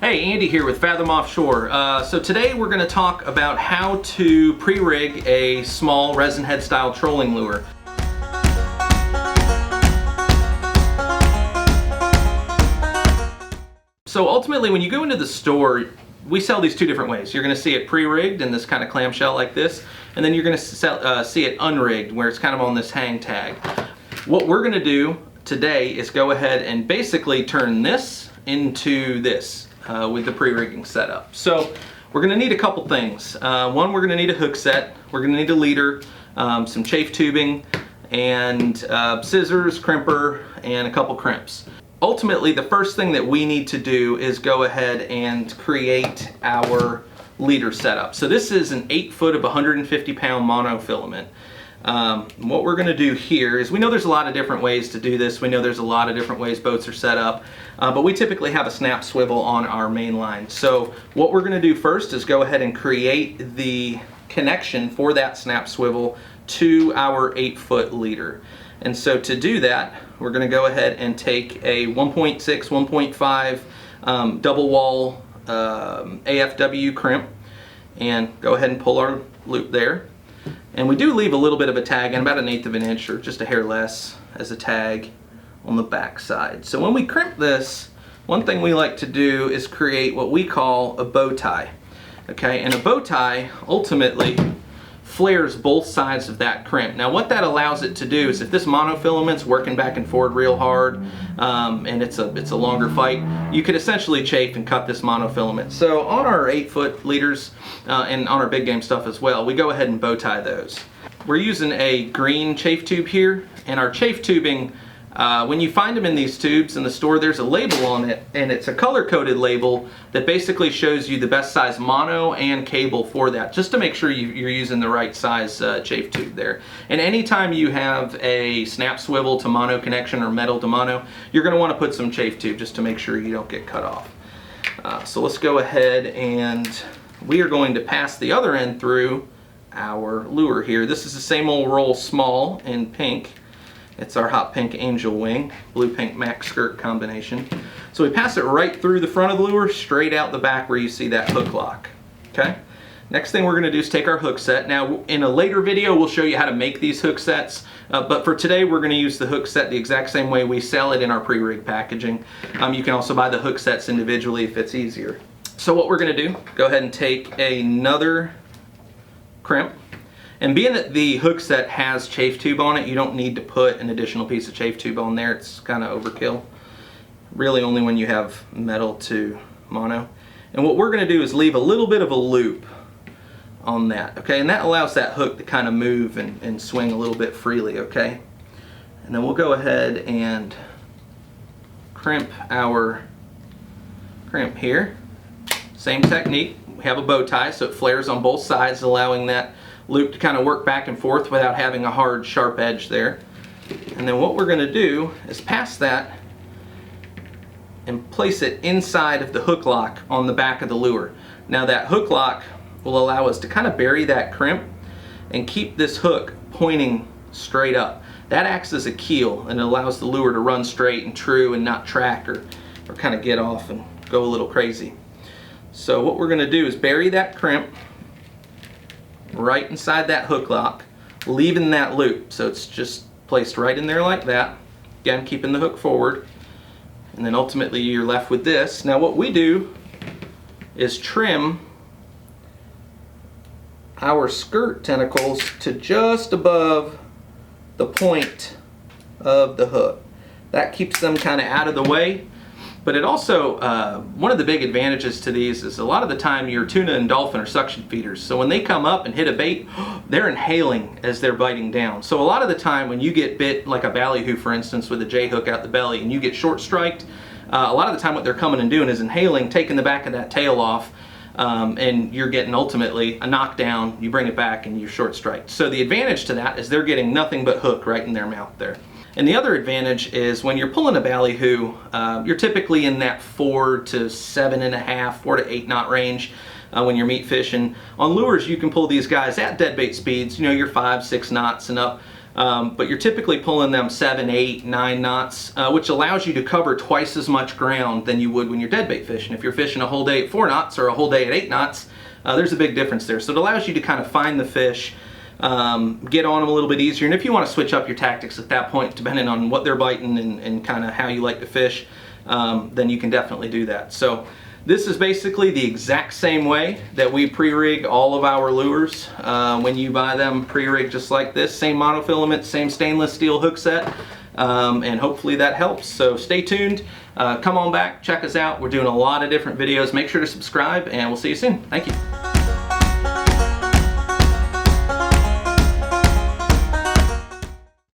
Hey, Andy here with Fathom Offshore. So today we're going to talk about how to pre-rig a small resin head style trolling lure. So ultimately when you go into the store, we sell these two different ways. You're going to see it pre-rigged in this kind of clamshell like this, and then you're going to see it unrigged where it's kind of on this hang tag. What we're going to do today is go ahead and basically turn this into this. With the pre-rigging setup. So we're going to need a couple things. One, we're going to need a hook set, we're going to need a leader, some chafe tubing, and scissors, crimper, and a couple crimps. Ultimately, the first thing that we need to do is go ahead and create our leader setup. So this is an 8 foot of 150 pound monofilament. What we're going to do here is, we know there's a lot of different ways to do this. We know there's a lot of different ways boats are set up, but we typically have a snap swivel on our main line. So what we're going to do first is go ahead and create the connection for that snap swivel to our 8 foot leader. And so to do that, we're going to go ahead and take a 1.6, 1.5 double wall AFW crimp and go ahead and pull our loop there. And we do leave a little bit of a tag in, about 1/8 of an inch or just a hair less, as a tag on the back side. So when we crimp this, one thing we like to do is create what we call a bow tie. Okay, and a bow tie ultimately flares both sides of that crimp. Now what that allows it to do is, if this monofilament's working back and forth real hard and it's a longer fight, you could essentially chafe and cut this monofilament. So on our 8 foot leaders and on our big game stuff as well, we go ahead and bow tie those. We're using a green chafe tube here, and our chafe tubing, when you find them in these tubes in the store, there's a label on it, and it's a color-coded label that basically shows you the best size mono and cable for that, just to make sure you're using the right size chafe tube there. And anytime you have a snap swivel to mono connection or metal to mono, you're going to want to put some chafe tube just to make sure you don't get cut off. So let's go ahead, and we are going to pass the other end through our lure here. This is the same old roll small in pink. It's our hot pink angel wing, blue pink max skirt combination. So we pass it right through the front of the lure, straight out the back where you see that hook lock. Okay. Next thing we're going to do is take our hook set. Now in a later video we'll show you how to make these hook sets, but for today we're going to use the hook set the exact same way we sell it in our pre-rig packaging. You can also buy the hook sets individually if it's easier. So what we're going to do, go ahead and take another crimp. And being that the hook set has chafe tube on it, you don't need to put an additional piece of chafe tube on there. It's kind of overkill. Really only when you have metal to mono. And what we're going to do is leave a little bit of a loop on that, okay? And that allows that hook to kind of move and swing a little bit freely, okay? And then we'll go ahead and crimp our crimp here. Same technique. We have a bow tie, so it flares on both sides, allowing that loop to kind of work back and forth without having a hard, sharp edge there. And then what we're going to do is pass that and place it inside of the hook lock on the back of the lure. Now that hook lock will allow us to kind of bury that crimp and keep this hook pointing straight up. That acts as a keel and it allows the lure to run straight and true and not track or kind of get off and go a little crazy. So what we're going to do is bury that crimp right inside that hook lock, leaving that loop. So it's just placed right in there like that. Again, keeping the hook forward. And then ultimately you're left with this. Now what we do is trim our skirt tentacles to just above the point of the hook. That keeps them kind of out of the way. But it also, one of the big advantages to these is a lot of the time your tuna and dolphin are suction feeders. So when they come up and hit a bait, they're inhaling as they're biting down. So a lot of the time when you get bit, like a ballyhoo for instance, with a J-hook out the belly, and you get short striked, a lot of the time what they're coming and doing is inhaling, taking the back of that tail off, and you're getting ultimately a knockdown, you bring it back and you're short striked. So the advantage to that is they're getting nothing but hook right in their mouth there. And the other advantage is when you're pulling a ballyhoo, you're typically in that 4 to 7.5, 4 to 8 knot range when you're meat fishing. On lures, you can pull these guys at deadbait speeds, you know, your 5, 6 knots and up. But you're typically pulling them 7, 8, 9 knots, which allows you to cover twice as much ground than you would when you're deadbait fishing. If you're fishing a whole day at 4 knots or a whole day at 8 knots, there's a big difference there. So it allows you to kind of find the fish, get on them a little bit easier. And if you want to switch up your tactics at that point, depending on what they're biting and kind of how you like to fish, then you can definitely do that. So this is basically the exact same way that we pre-rig all of our lures. When you buy them pre-rigged just like this, same monofilament, same stainless steel hook set, and hopefully that helps. So stay tuned, come on back, check us out. We're doing a lot of different videos. Make sure to subscribe, and we'll see you soon. Thank you.